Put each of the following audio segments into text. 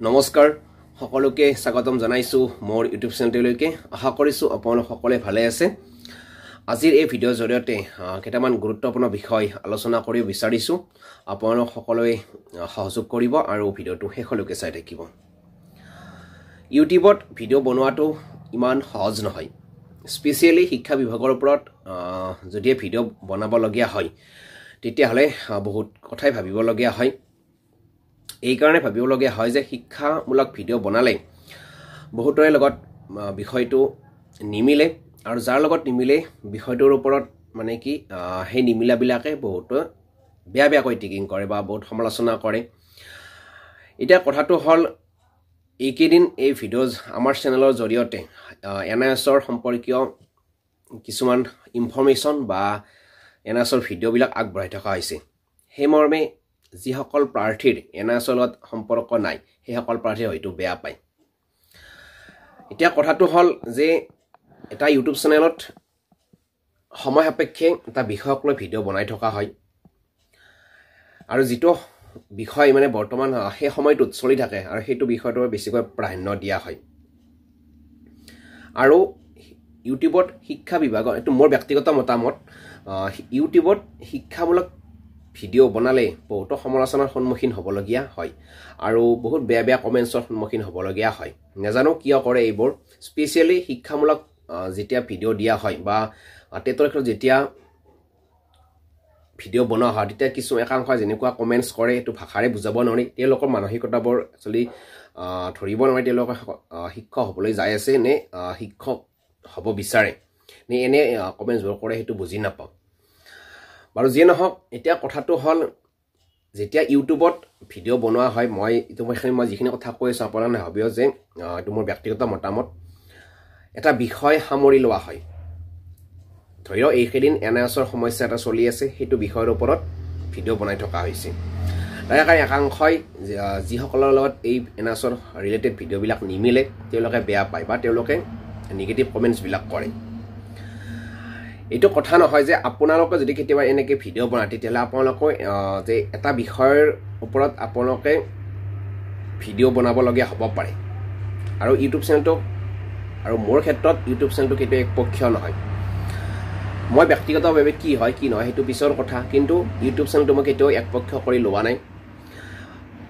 নমস্কাৰ সকলোকে স্বাগতম জনাইছো মোৰ ইউটিউব চেনেললৈকে আশা কৰিছো আপোনালোক সকলে ভালে আছে আজিৰ এই ভিডিঅ'ৰ জৰিয়তে কেইটামান গুৰুত্বপূৰ্ণ বিষয় আলোচনা কৰিব বিচাৰিছো আপোনালোক সকলোৱে সহযোগ কৰিব আৰু ভিডিঅ'টো শেষলৈকে চাই থাকিব ইউটিউবত ভিডিঅ' বনোৱাটো ইমান সহজ নহয় স্পেশালি শিক্ষা বিভাগৰ ওপৰত যদি ভিডিঅ' বনাব লগিয়া হয় তেতিয়াহলে বহুত কথাই ভাবিব লগিয়া হয় এই কাৰণে ভাবিবলগীয়া হয় যে শিক্ষামূলক ভিডিঅ' বনালে বহুতৰে লগত বিষয়টো নিমিলে আৰু যাৰ লগত নিমিলে বিষয়টোৰ ওপৰত মানে কি সেই নিমিলাবিলাকে বহুত বেয়া টিকিং কৰে বা বহুত সমালোচনা কৰে এটা কথাটো হল এইকেইদিন এই ভিডিঅ'জ আমাৰ চেনেলৰ জৰিয়তে এনআইএছৰ সম্পৰ্কীয় কিছুমান ইনফৰমেশ্যন বা এনআইএছৰ ভিডিঅ'বিলাক আগবঢ়াই থকা হৈছে সেই মৰ্মে যিসকল প্ৰাৰ্থীৰ এনআইএছৰ লগত সম্পৰ্ক নাই সেইসকল প্ৰাৰ্থী হয়তো বেয়া পায় এতিয়া কথাটো হল যে এটা ইউটিউব চেনেলত সময় সাপেক্ষে এটা বিষয়ক লৈ ভিডিঅ' বনাই থকা হয় আৰু যিটো বিষয় মানে বৰ্তমান সেই সময়টোত চলি থাকে আৰু সেইটো বিষয়টোৰ বেছিকৈ প্ৰাধান্য দিয়া হয় আৰু ইউটিউবত শিক্ষা বিভাগৰ এটো মোৰ ব্যক্তিগত মতামত ইউটিউবত শিক্ষামূলক ভিডিঅ' বনালে বহুত সমালোচনাৰ সন্মুখীন হ'বলগীয়া হয় আৰু বহুত বেয়া কমেন্টছৰ সন্মুখীন হ'বলগীয়া হয় নাজানো কিয় কৰে এইবোৰ স্পেশালি শিক্ষামূলক যেতিয়া ভিডিঅ' দিয়া হয় বা টেটৰ যেতিয়া ভিডিঅ' বনোৱা হয় তেতিয়া কিছু একাংশ যেনেকুৱা কমেন্টছ কৰে এটো ভাষাৰে বুজাব নোৱাৰি তেওঁলোকৰ মানসিকতাবোৰ একচুয়ালি ধৰিব নোৱাৰি তেওঁলোকে শিক্ষক হ'বলৈ যায় আছে নে শিক্ষক হ'ব বিচাৰে নে এনে কমেন্টছবোৰ কৰে হেতু বুজি নাপাওঁ বাৰু যে নহক এতিয়া কথাটো হল যেতিয়া ইউটিউবত ভিডিঅ' বনোৱা হয় মই যিখিনি কথা কৈ আছো আপোনালোকে ভাবিও যে এটো মোৰ ব্যক্তিগত মতামত এটা বিষয় সামৰি লোৱা হয় ধৰিও এইকেইদিন এনআইএছৰ সমস্যা এটা চলি আছে সেইটো বিষয়ৰ ওপৰত ভিডিঅ' বনাই থকা হৈছে তাৰ কাৰণে একাংশই যিসকলৰ লগত এই এনআইএছৰ ৰিলেটেড ভিডিঅ'বিলাক নিমিলে তেওঁলোকে বেয়া পায় বা তেওঁলোকে নিগেটিভ কমেন্টছ বিলাক কৰে এটো কথা নহয় যে আপোনালোকে যদি কেতিয়াবা এনেকে ভিডিঅ' বনায় তেতিয়ালে আপোনালোকে যে এটা বিষয়ৰ ওপৰত আপোনালোকে ভিডিঅ' বনাব লগিয়া হ'ব পাৰে আৰু ইউটিউব চেনেলটো আৰু মোৰ ক্ষেত্ৰত ইউটিউব চেনেলটো কেতিয়া একপক্ষ নহয় মই ব্যক্তিগতভাৱে কি হয় কি নহয় হেতু পিছৰ কথা কিন্তু ইউটিউব চেনেলটো মই কেতিয়াও একপক্ষ কৰি লোৱা নাই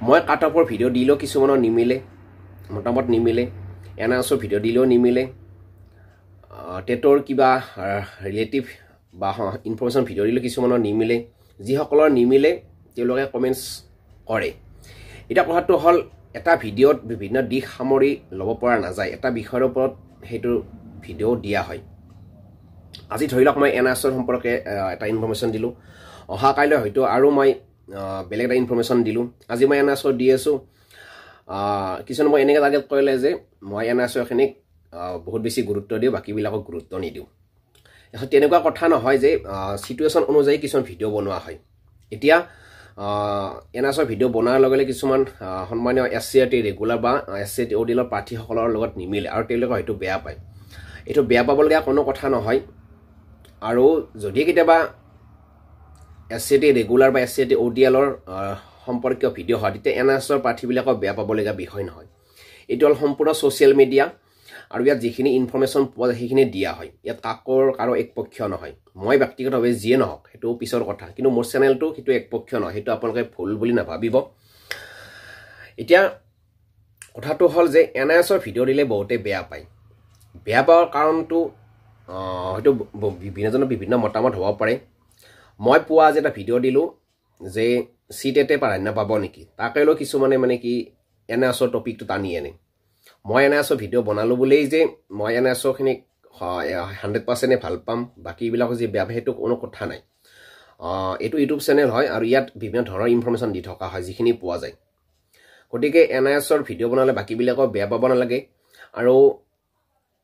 মই কাটঅফৰ ভিডিঅ' দিলেও কিছুমানৰ নিমিলে মতামত নিমিলে এনআইএছৰ ভিডিঅ' দিলেও নিমিলে টেটৰ কিবা ৰিলেটিভ বা ইনফৰমেশ্যন ভিডিঅ' দিলে কিছুমানৰ নিমিলে যিসকলৰ নিমিলে তেওঁলোকে কমেন্টছ কৰে এটা কথাটো হল এটা ভিডিঅ'ত বিভিন্ন দিশ সামৰি ল'ব পৰা নাযায় এটা বিষয়ৰ ওপৰত হেতু ভিডিঅ' দিয়া হয় আজি ধৰি লওক মই এনআইএছৰ সম্পৰ্কে এটা ইনফৰমেশ্যন দিলো অহা কাইলৈ হয়তো আৰু মই বেলেগ এটা ইনফৰমেশ্যন দিলো আজি মই এনআইএছৰ দি আছো কিছুমান মই এনেকৈ টাৰ্গেট কৰিলে যে মই এনআইএছৰ খিনিক বহুত বেছি গুৰুত্ব দিও বাকি বিলাকক গুৰুত্ব নিদিও এখন তেনেকুৱা কথা নহয় যে সিচুৱেচন অনুযায়ী কিছুমান ভিডিঅ' বনোৱা হয় এতিয়া এনআইএছৰ ভিডিঅ' বনোৱাৰ লগে কিছুমান সন্মানীয় এছচিআৰটি ৰেগুলাৰ বা এছচিআৰটি অডিলৰ প্ৰাৰ্থীসকলৰ লগত নিমিলে আৰু তেওঁলোকে হয়তো বেয়া পায় এটো বেয়া পাবলগীয়া কোনো কথা নহয় আৰু যদি কেতিয়াবা এছচিআৰটি ৰেগুলাৰ বা এছচিআৰটি অডিএলৰ সম্পৰ্কীয় ভিডিঅ' হয় তেতিয়া এনআইএছৰ প্ৰাৰ্থীবিলাকক বেয়া পাবলগীয়া বিষয় নহয় এটো হল সম্পূৰ্ণ সোশ্যাল মিডিয়া আৰু ইয়াত যিখিনি ইনফৰমেশ্যন পোৱা যায় সেইখিনি দিয়া হয় ইয়াত কাৰো একপক্ষ নহয় মই ব্যক্তিগতভাৱে যিয়ে নহওক হেতু পিছৰ কথা কিন্তু মোৰ চেনেলটো হেতু একপক্ষ নহয় হেতু আপোনালোকে ভুল বুলি নাভাবিব এতিয়া কথাটো হল যে এনআইএছৰ ভিডিঅ' দিলে বহুতে বেয়া পায় বেয়া পাওয়াৰ কাৰণটো হেতু বিভিন্ন মতামত হ'ব পাৰে মই পোৱা যে এটা ভিডিঅ' দিলো যে সিটেটে প্ৰাধান্য পাব নেকি তাকেলৈ কিছুমানে মানে কি এনআইএছৰ টপিকটো টানি আনে মই এনআইএছৰ ভিডিঅ' বনালো বুলিয়েই যে মই এনআইএছৰ খিনিক 100% ভাল পাম বাকি বিলাক যে বেয়া হেতু কোনো কথা নাই এটো ইউটিউব চেনেল হয় আৰু ইয়াত বিভিন্ন ধৰণৰ ইনফৰমেশ্যন দি থকা হয় যিখিনি পোৱা যায় গতিকে এনআইএছৰ ভিডিঅ' বনালে বাকি বিলাকক বেয়া পাব নালাগে আৰু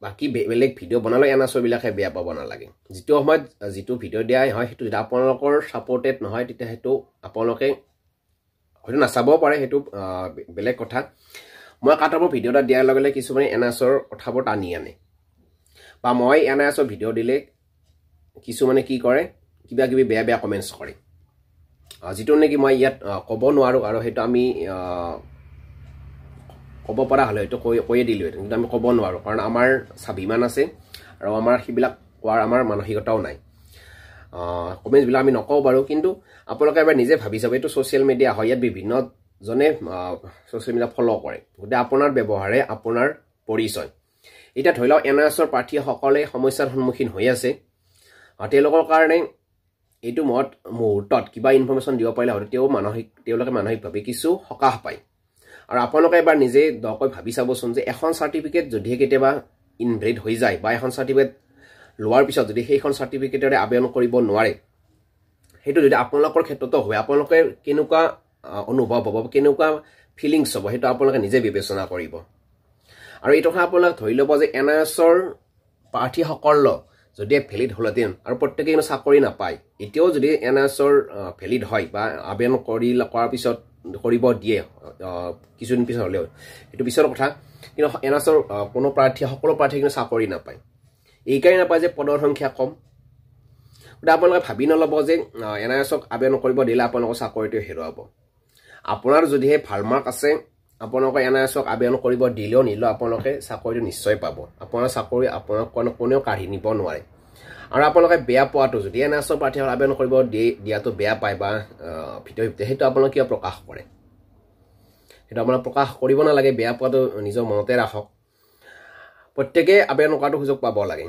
বাকি বেলেগ ভিডিঅ' বনালে এনআইএছৰ বিলাকে বেয়া পাব নালাগে যিটো সময়ত যিটো ভিডিঅ' দিয়া হয় হেতু আপোনালোকৰ সাপোৰ্টেড নহয় তেতিয়া হেতু আপোনালোকে হয়তো নাচাবও পাৰে হেতু বেলেগ কথা মই কাটঅফৰ ভিডিঅ' এটা দিয়াৰ লগে কিছুমানে এনআইএছৰ কথাবোৰ টানি আনে বা মই এনআইএছৰ ভিডিঅ' দিলে কিছুমানে কি কৰে কিবা কিবি বেয়া কমেন্টছ কৰে যিটো নেকি মই ইয়াত ক'ব নোৱাৰো আৰু হেতু আমি ক'ব পৰা হ'লে হয়তো কৈয়ে দিলোহেঁতেন, কিন্তু আমি ক'ব নোৱাৰোঁ কাৰণ আমাৰ স্বাভিমান আছে আৰু আমাৰ সেইবিলাক কোৱাৰ আমাৰ মানসিকতাও নাই। কমেণ্টছবিলাক আমি নকওঁ বাৰু, কিন্তু আপোনালোকে এবাৰ নিজে ভাবি চাব, এইটো ছ'চিয়েল মিডিয়া হয়, ইয়াত বিভিন্নজনে ছ'চিয়েল মিডিয়া ফ'ল' কৰে, গতিকে আপোনাৰ ব্যৱহাৰে আপোনাৰ পৰিচয়। এতিয়া ধৰি লওক NISৰ প্ৰাৰ্থীসকলে সমস্যাৰ সন্মুখীন হৈ আছে, তেওঁলোকৰ কাৰণে এইটো মুহূৰ্তত কিবা ইনফৰমেশ্যন দিব পাৰিলে হয়তো তেওঁলোকে মানসিকভাৱে কিছু সকাহ পায়। আৰু আপোনালোকে এবাৰ নিজে দকৈ ভাবি চাবচোন যে এখন চাৰ্টিফিকেট যদিহে কেতিয়াবা ইনভেলিড হৈ যায় বা এখন চাৰ্টিফিকেট লোৱাৰ পিছত যদি সেইখন চাৰ্টিফিকেটেৰে আবেদন কৰিব নোৱাৰে, সেইটো যদি আপোনালোকৰ ক্ষেত্ৰতো হয়, আপোনালোকে কেনেকুৱা অনুভৱ হ'ব, কেনেকুৱা ফিলিংছ হ'ব, সেইটো আপোনালোকে নিজে বিবেচনা কৰিব। আৰু এই কথা আপোনালোকে ধৰি ল'ব যে NISৰ প্ৰাৰ্থীসকল যদি ভেলিড হ'লহেঁতেন আৰু প্ৰত্যেকে কিন্তু চাকৰি নাপায়, এতিয়াও যদি NISৰ ভেলিড হয় বা আবেদন কৰাৰ পিছত কৰিব দিয়ে কিছুদিন পিছত হ'লেও, সেইটো পিছৰ কথা, কিন্তু NISৰ সকলো প্ৰাৰ্থী কিন্তু চাকৰি নাপায়। এইকাৰণে নাপায় যে পদৰ সংখ্যা কম। গতিকে আপোনালোকে ভাবি নল'ব যে NISক আবেদন কৰিব দিলে আপোনালোকৰ চাকৰিটো হেৰুৱাব। আপোনাৰ যদিহে ভাল মাৰ্ক আছে, আপোনালোকে NISক আবেদন কৰিব দিলেও নিলেও আপোনালোকে চাকৰিটো নিশ্চয় পাব। আপোনাৰ চাকৰি আপোনাক কোনেও কাঢ়ি নিব নোৱাৰে। আৰু আপোনালোকে বেয়া পোৱাটো, যদি NISৰ প্ৰাৰ্থীসকলে আবেদন কৰিব দিয়াটো বেয়া পায় বা ভিতৰে সেইটো আপোনালোকে কিয় প্ৰকাশ কৰে, সেইটো আপোনালোকে প্ৰকাশ কৰিব নালাগে। বেয়া পোৱাটো নিজৰ মনতে ৰাখক। প্ৰত্যেকে আবেদন কৰাটো সুযোগ পাব লাগে।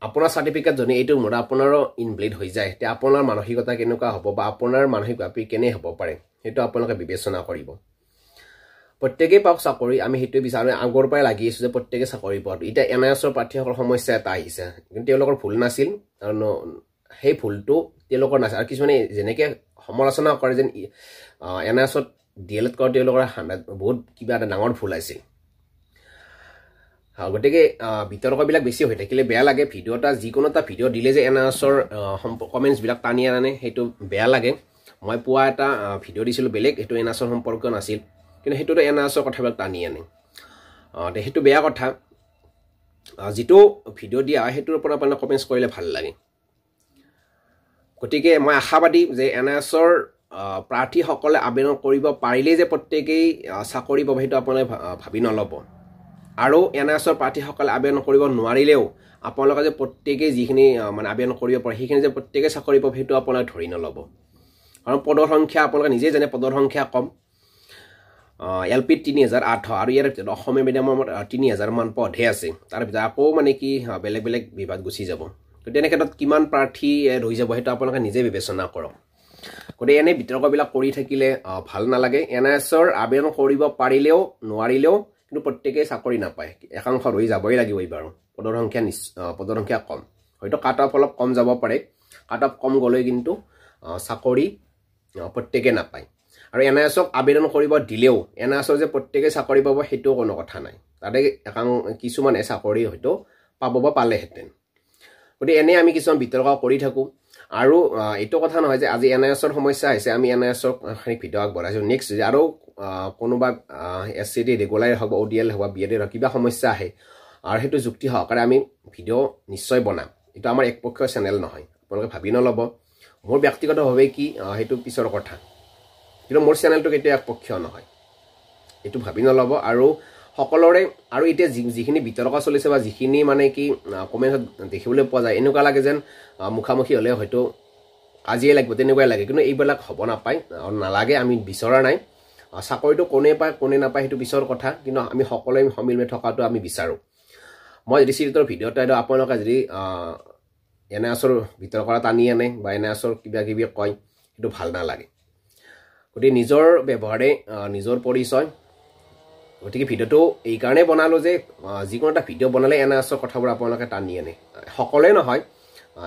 আপোনাৰ চাৰ্টিফিকেট যদি এইটো মতে আপোনাৰো ইনভেলিড হৈ যায়, তেতিয়া আপোনাৰ মানসিকতা কেনেকুৱা হ'ব বা আপোনাৰ মানসিকভাৱে কেনে হ'ব পাৰে, সেইটো আপোনালোকে বিবেচনা কৰিব। প্ৰত্যেকেই পাওক চাকৰি, আমি সেইটোৱে বিচাৰোঁ। আগৰ পৰাই লাগি আছোঁ যে প্ৰত্যেকে চাকৰি পোৱাটো। এতিয়া NISৰ প্ৰাৰ্থীসকলৰ সমস্যা এটা আহিছে, কিন্তু তেওঁলোকৰ ভুল নাছিল, আৰু সেই ভুলটো তেওঁলোকৰ নাছিল। আৰু কিছুমানে যেনেকৈ সমালোচনা কৰে যেন NISত DLED কৰা তেওঁলোকৰ বহুত কিবা এটা ডাঙৰ ভুল আছিল। গতিকে বিতৰ্কবিলাক বেছি হৈ থাকিলে বেয়া লাগে। যিকোনো এটা ভিডিঅ' দিলে যে NISৰ কমেণ্টছবিলাক টানি আনে, সেইটো বেয়া লাগে। মই পোৱা এটা ভিডিঅ' দিছিলোঁ বেলেগ, সেইটো NISৰ সম্পৰ্ক নাছিল, কিন্তু সেইটোতো NISৰ কথাবিলাক টানি আনে, সেইটো বেয়া কথা। যিটো ভিডিঅ' দিয়া হয় সেইটোৰ ওপৰত আপোনালোকে কমেণ্টছ কৰিলে ভাল লাগে। গতিকে মই আশাবাদী যে NISৰ প্ৰাৰ্থীসকলে আবেদন কৰিব পাৰিলেই যে প্ৰত্যেকেই চাকৰি পাব, সেইটো আপোনালোকে ভাবি নল'ব। আৰু NISৰ প্ৰাৰ্থীসকলে আবেদন কৰিব নোৱাৰিলেও আপোনালোকে যে প্ৰত্যেকেই যিখিনি আবেদন কৰিব পাৰে সেইখিনি যে প্ৰত্যেকে চাকৰি পাব, সেইটো আপোনালোকে ধৰি নল'ব। কাৰণ পদৰ সংখ্যা আপোনালোকে নিজেই জানে, পদৰ সংখ্যা কম। LPত 3008 আৰু ইয়াৰ ভিতৰত অসমীয়া মিডিয়ামৰ 3000 মান পদহে আছে। তাৰ ভিতৰত আকৌ বেলেগ বেলেগ বিভাগ গুচি যাব। গতিকে তেনে ক্ষেত্ৰত কিমান প্ৰাৰ্থী ৰৈ যাব, সেইটো আপোনালোকে নিজে বিবেচনা কৰক। গতিকে এনে বিতৰ্কবিলাক কৰি থাকিলে ভাল নালাগে। NISৰ আবেদন কৰিব পাৰিলেও নোৱাৰিলেও কিন্তু প্ৰত্যেকেই চাকৰি নাপায়, একাংশ ৰৈ যাবই লাগিব। এইবাৰো পদৰ সংখ্যা কম, হয়তো কাট অফ অলপ কম যাব পাৰে। কাট অফ কম গ'লে কিন্তু চাকৰি প্ৰত্যেকে নাপায়। আৰু NISক আবেদন কৰিব দিলেও NISৰ যে প্ৰত্যেকে চাকৰি পাব সেইটোও কোনো কথা নাই। তাতে কিছুমানে চাকৰি হয়তো পাব বা পালেহেঁতেন। গতিকে এনেই আমি কিছুমান বিতৰ্ক কৰি থাকোঁ। আৰু এইটো কথা নহয় যে আজি NISৰ সমস্যা হৈছে আমি NISৰ ভিডিঅ' আগবঢ়াইছোঁ, নেক্সট যদি আৰু কোনোবা SCD ৰেগুলাৰ হওক বা ODL হওক বা BED হওক কিবা সমস্যা আহে আৰু সেইটো যুক্তি সহকাৰে আমি ভিডিঅ' নিশ্চয় বনাম। এইটো আমাৰ একপক্ষীয় চেনেল নহয়, আপোনালোকে ভাবি নল'ব। মোৰ ব্যক্তিগতভাৱে কি সেইটো পিছৰ কথা, কিন্তু মোৰ চেনেলটো কেতিয়াও একপক্ষীয় নহয়, এইটো ভাবি নল'ব। আৰু সকলোৰে আৰু এতিয়া যিখিনি বিতৰ্ক চলিছে বা যিখিনি কমেণ্টত দেখিবলৈ পোৱা যায়, এনেকুৱা লাগে যেন মুখামুখি হ'লে হয়তো কাজিয়াই লাগিব, তেনেকুৱাই লাগে। কিন্তু এইবিলাক হ'ব নাপায়, নালাগে, আমি বিচৰা নাই। চাকৰিটো কোনে পায় কোনে নাপায় সেইটো পিছৰ কথা, কিন্তু আমি সকলোৱে সমিলমে থকাটো আমি বিচাৰোঁ। মই যদি চিৰিজৰ ভিডিঅ' এটা আপোনালোকে যদি NISৰ বিতৰ্ক টানি আনে বা NISৰ কিবা কিবি কয়, সেইটো ভাল নালাগে। গতিকে নিজৰ ব্যৱহাৰে নিজৰ পৰিচয়। গতিকে ভিডিঅ'টো এইকাৰণেই বনালোঁ যে যিকোনো এটা ভিডিঅ' বনালে NISৰ কথাবোৰ আপোনালোকে টানি আনে, সকলোৱে নহয়,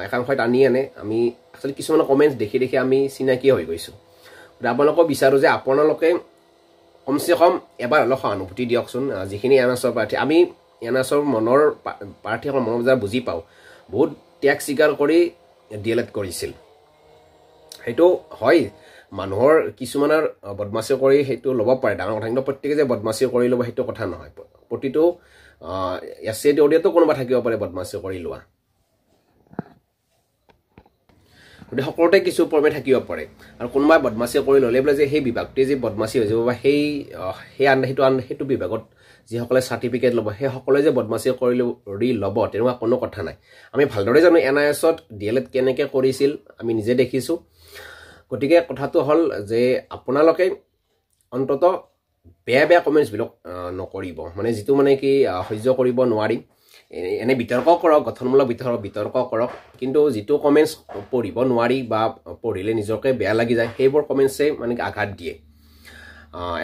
একাংশই টানি আনে। আমি আচলতে কিছুমানৰ কমেণ্টছ দেখি দেখি আমি চিনাকি হৈ গৈছোঁ। গতিকে আপোনালোকেও বিচাৰোঁ যে আপোনালোকে কমচে কম এবাৰ অলপ সহানুভূতি দিয়কচোন। যিখিনি NISৰ প্ৰাৰ্থী, আমি NISৰ প্ৰাৰ্থীসকলৰ মনৰ বজাৰ বুজি পাওঁ, বহুত ত্যাগ স্বীকাৰ কৰি DLED কৰিছিল। সেইটো হয়, মানুহৰ কিছুমানৰ বদমাচি কৰি সেইটো ল'ব পাৰে, ডাঙৰ কথা। কিন্তু প্ৰত্যেকে যে বদমাচি কৰি ল'ব সেইটো কথা নহয়। প্ৰতিটো SCD ODLতো কোনোবা থাকিব পাৰে বদমাচি কৰি লোৱা। গতিকে সকলোতে কিছু প্ৰমে থাকিব পাৰে আৰু কোনোবাই বদমাচি কৰি ল'লে বোলে যে সেই বিভাগটোৱে যে বদমাচি হৈ যাব বা সেইটো বিভাগত যিসকলে চাৰ্টিফিকেট ল'ব সেই সকলোৱে যে বদমাচি কৰি ল'ব তেনেকুৱা কোনো কথা নাই আমি ভালদৰে জানো NISত DLED কেনেকৈ কৰিছিল আমি নিজে দেখিছোঁ গতিকে কথাটো হ'ল যে আপোনালোকে অন্তত বেয়া কমেণ্টছবিলাক নকৰিব মানে যিটো মানে কি সহ্য কৰিব নোৱাৰি এনে বিতৰ্ক কৰক গঠনমূলক বিতৰ্ক কৰক কিন্তু যিটো কমেণ্টছ পঢ়িব নোৱাৰি বা পঢ়িলে নিজকে বেয়া লাগি যায় সেইবোৰ কমেণ্টছে মানে আঘাত দিয়ে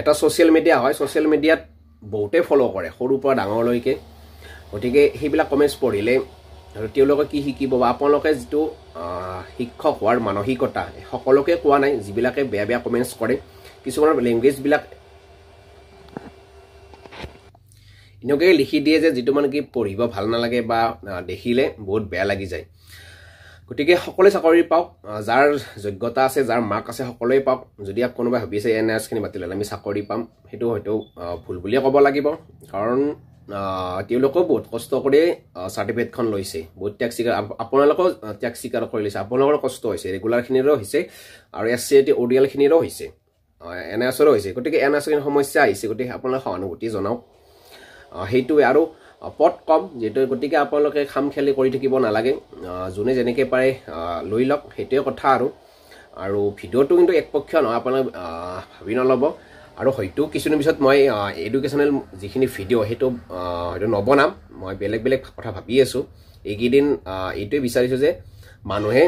এটা ছ'চিয়েল মিডিয়া হয় ছ'চিয়েল মিডিয়াত বহুতে ফ'ল' কৰে সৰুৰ পৰা ডাঙৰলৈকে গতিকে সেইবিলাক কমেণ্টছ পঢ়িলে আৰু তেওঁলোকে কি শিকিব বা আপোনালোকে যিটো শিক্ষক হোৱাৰ মানসিকতা সকলোকে কোৱা নাই যিবিলাকে বেয়া কমেণ্টছ কৰে কিছুমানৰ লেংগুৱেজবিলাক এনেকৈ লিখি দিয়ে যে যিটো মানে কি পঢ়িব ভাল নালাগে বা দেখিলে বহুত বেয়া লাগি যায় গতিকে সকলোৱে চাকৰি পাওক যাৰ যোগ্যতা আছে যাৰ মাৰ্ক আছে সকলোৱে পাওক যদি কোনোবাই ভাবি আছে NISখিনি বাতিল হ'লে আমি চাকৰি পাম সেইটো হয়তো ভুল বুলিয়ে ক'ব লাগিব কাৰণ তেওঁলোকেও বহুত কষ্ট কৰি চাৰ্টিফিকেটখন লৈছে বহুত ত্যাগ স্বীকাৰ আপোনালোকেও ত্যাগ স্বীকাৰ কৰি লৈছে আপোনালোকৰ কষ্ট হৈছে ৰেগুলাৰখিনিৰো হৈছে আৰু SCAT ODLখিনিৰো হৈছে NISৰো হৈছে গতিকে NISৰ সমস্যা আহিছে গতিকে আপোনালোকে সহানুভূতি জনাওক সেইটোৱে আৰু পদ কম যেটো গতিকে আপোনালোকে খাম খেলি কৰি থাকিব নালাগে যোনে যেনেকৈ পাৰে লৈ লওক সেইটোৱে কথা আৰু ভিডিঅ'টো কিন্তু একপক্ষীয় নহয় আপোনালোকে ভাবি নল'ব আৰু হয়তো কিছুদিন পিছত মই এডুকেশ্যনেল যিখিনি ভিডিঅ' সেইটো হয়তো নবনাম মই বেলেগ কথা ভাবি আছোঁ এইকেইদিন এইটোৱে বিচাৰিছোঁ যে মানুহে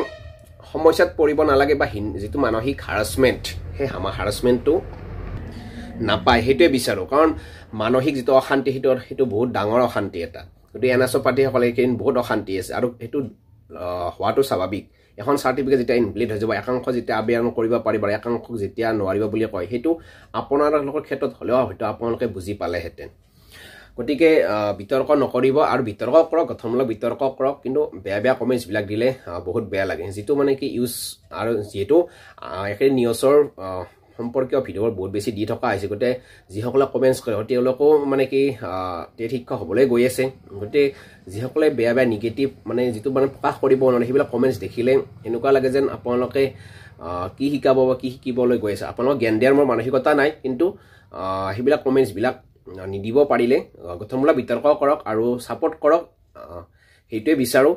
সমস্যাত পৰিব নালাগে বা যিটো মানসিক হাৰাছমেণ্ট সেই হাৰাছমেণ্টটো নাপায় সেইটোৱে বিচাৰোঁ কাৰণ মানসিক যিটো অশান্তি সেইটো বহুত ডাঙৰ অশান্তি এটা গতিকে NISৰ প্ৰাৰ্থীসকলে এইকেইদিন বহুত অশান্তি আছে আৰু সেইটো হোৱাটো স্বাভাৱিক এখন চাৰ্টিফিকেট যেতিয়া ইনভেলিড হৈ যাব একাংশ যেতিয়া আবেদন কৰিব পাৰিব আৰু একাংশক যেতিয়া নোৱাৰিব বুলি কয় সেইটো আপোনালোকৰ ক্ষেত্ৰত হ'লেও হয়তো আপোনালোকে বুজি পালেহেঁতেন গতিকে বিতৰ্ক নকৰিব আৰু বিতৰ্ক কৰক গঠনমূলক বিতৰ্ক কৰক কিন্তু বেয়া কমেণ্টছবিলাক দিলে বহুত বেয়া লাগে যিটো মানে কি ইউজ আৰু যিহেতু একে নিউজৰ সম্পৰ্কীয় ভিডিঅ'বোৰ বহুত বেছি দি থকা হৈছে গতিকে যিসকলে কমেণ্টছ কৰে তেওঁলোকেও মানে কি শিক্ষক হ'বলৈ গৈ আছে গতিকে যিসকলে বেয়া নিগেটিভ মানে যিটো মানে প্ৰকাশ কৰিব নোৱাৰে সেইবিলাক কমেণ্টছ দেখিলে এনেকুৱা লাগে যেন আপোনালোকে কি শিকাব বা কি শিকিবলৈ গৈ আছে আপোনালোকক জ্ঞান দিয়াৰ মোৰ মানসিকতা নাই কিন্তু সেইবিলাক কমেণ্টছবিলাক নিদিব পাৰিলে গঠনমূলক বিতৰ্ক কৰক আৰু ছাপোৰ্ট কৰক সেইটোৱে বিচাৰোঁ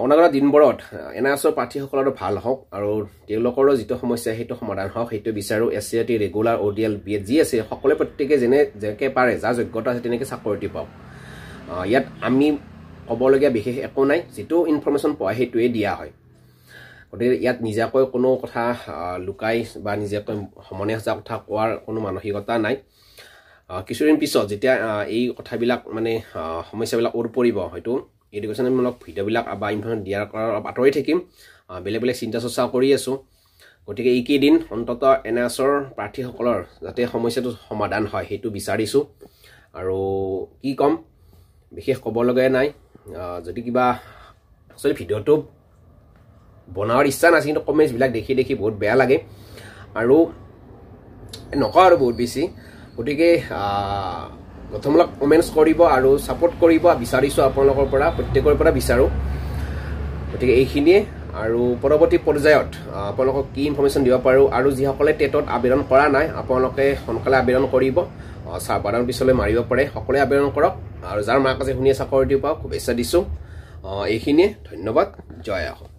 অনাগত দিনবোৰত NISৰ প্ৰাৰ্থীসকলৰো ভাল হওক আৰু তেওঁলোকৰো যিটো সমস্যা সেইটো সমাধান হওক সেইটো বিচাৰোঁ SCAT ৰেগুলাৰ ODL BED যি আছে সকলোৱে প্ৰত্যেকে যেনেকৈ পাৰে যাৰ যোগ্যতা আছে তেনেকৈ চাকৰিটো পাওক ইয়াত আমি ক'বলগীয়া বিশেষ একো নাই যিটো ইনফৰমেশ্যন পোৱা সেইটোৱে দিয়া হয় গতিকে ইয়াত নিজাকৈ কোনো কথা লুকাই বা নিজাকৈ সমনীয়া সজা কথা কোৱাৰ কোনো মানসিকতা নাই কিছুদিন পিছত যেতিয়া এই কথাবিলাক মানে সমস্যাবিলাক ওৰ পৰিব হয়তো এডুকেশ্যনমূলক ভিডিঅ'বিলাক বা ইনফৰমেশ্যন দিয়াৰ পৰা আঁতৰি থাকিম বেলেগ চিন্তা চৰ্চা কৰি আছোঁ গতিকে এইকেইদিন অন্তত NISৰ প্ৰাৰ্থীসকলৰ যাতে সমস্যাটো সমাধান হয় সেইটো বিচাৰিছোঁ আৰু কি ক'ম বিশেষ ক'বলগীয়া নাই যদি কিবা একচুৱেলি ভিডিঅ'টো বনোৱাৰ ইচ্ছা নাছিল কিন্তু কমেণ্টছবিলাক দেখি বহুত বেয়া লাগে আৰু নকওঁ আৰু বহুত বেছি গতিকে গঠনমূলক কমেণ্টছ কৰিব আৰু ছাপোৰ্ট কৰিব বিচাৰিছোঁ আপোনালোকৰ পৰা প্ৰত্যেকৰ পৰা বিচাৰোঁ গতিকে এইখিনিয়ে আৰু পৰৱৰ্তী পৰ্যায়ত আপোনালোকক কি ইনফৰমেশ্যন দিব পাৰোঁ আৰু যিসকলে টেটত আবেদন কৰা নাই আপোনালোকে সোনকালে আবেদন কৰিব বাৰৰ পিছলৈ মাৰিব পাৰে সকলোৱে আবেদন কৰক আৰু যাৰ মাৰ্ক আছে শুনিয়ে চাকৰিটো পাওক শুভেচ্ছা দিছোঁ এইখিনিয়ে ধন্যবাদ জয় আহক